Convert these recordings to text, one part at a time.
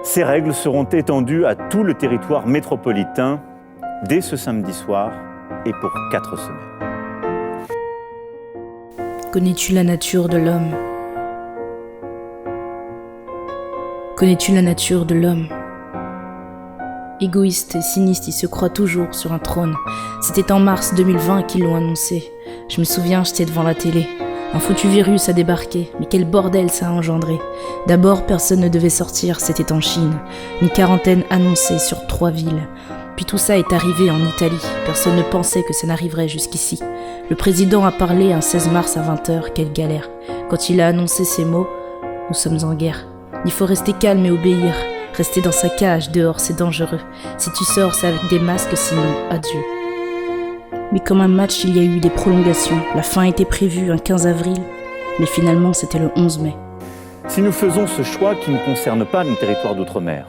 Ces règles seront étendues à tout le territoire métropolitain dès ce samedi soir et pour 4 semaines. Connais-tu la nature de l'homme ? Connais-tu la nature de l'homme ? Égoïste et sinistre, il se croit toujours sur un trône. C'était en mars 2020 qu'ils l'ont annoncé. Je me souviens, j'étais devant la télé. Un foutu virus a débarqué, mais quel bordel ça a engendré. D'abord, personne ne devait sortir, c'était en Chine. Une quarantaine annoncée sur 3 villes. Puis tout ça est arrivé en Italie. Personne ne pensait que ça n'arriverait jusqu'ici. Le président a parlé un 16 mars à 20h, quelle galère. Quand il a annoncé ces mots, nous sommes en guerre. Il faut rester calme et obéir. Rester dans sa cage, dehors, c'est dangereux. Si tu sors, c'est avec des masques, sinon, adieu. Mais comme un match, il y a eu des prolongations. La fin était prévue un 15 avril, mais finalement, c'était le 11 mai. Si nous faisons ce choix qui ne concerne pas nos territoires d'outre-mer,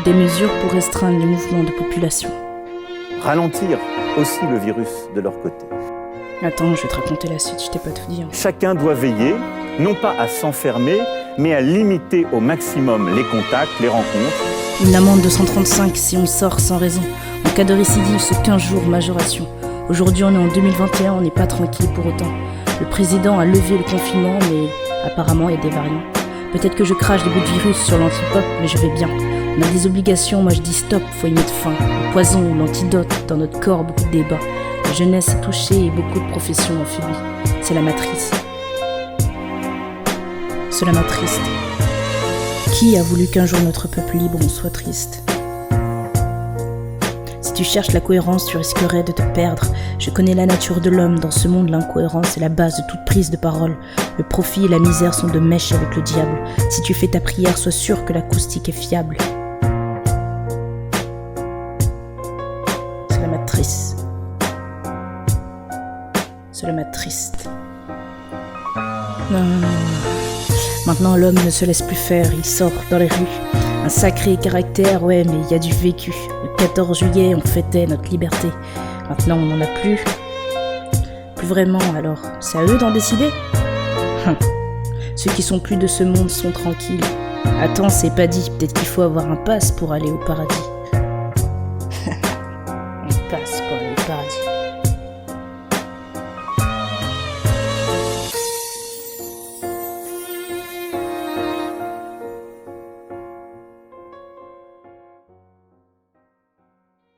des mesures pour restreindre les mouvements de population. Ralentir aussi le virus de leur côté. Attends, je vais te raconter la suite, je t'ai pas tout dit. Chacun doit veiller, non pas à s'enfermer, mais à limiter au maximum les contacts, les rencontres. Une amende de 135 si on sort sans raison. En cas de récidive, c'est 15 jours majoration. Aujourd'hui, on est en 2021, on n'est pas tranquille pour autant. Le président a levé le confinement, mais apparemment, il y a des variants. Peut-être que je crache des bouts de virus sur l'antipop, mais je vais bien. On a des obligations, moi je dis stop, faut y mettre fin. Le poison, l'antidote, dans notre corps, beaucoup de débats. La jeunesse est touchée et beaucoup de professions affaiblies. C'est la matrice. Cela m'a triste. Qui a voulu qu'un jour notre peuple libre soit triste ? Si tu cherches la cohérence, tu risquerais de te perdre. Je connais la nature de l'homme. Dans ce monde, l'incohérence est la base de toute prise de parole. Le profit et la misère sont de mèche avec le diable. Si tu fais ta prière, sois sûr que l'acoustique est fiable. Cela m'a triste. Cela m'a triste. Non. Maintenant, l'homme ne se laisse plus faire, il sort dans les rues. Un sacré caractère, ouais, mais il y a du vécu. Le 14 juillet, on fêtait notre liberté. Maintenant, on n'en a plus. Plus vraiment, alors, c'est à eux d'en décider. Ceux qui sont plus de ce monde sont tranquilles. Attends, c'est pas dit, peut-être qu'il faut avoir un pass pour aller au paradis. Un pass pour aller au paradis.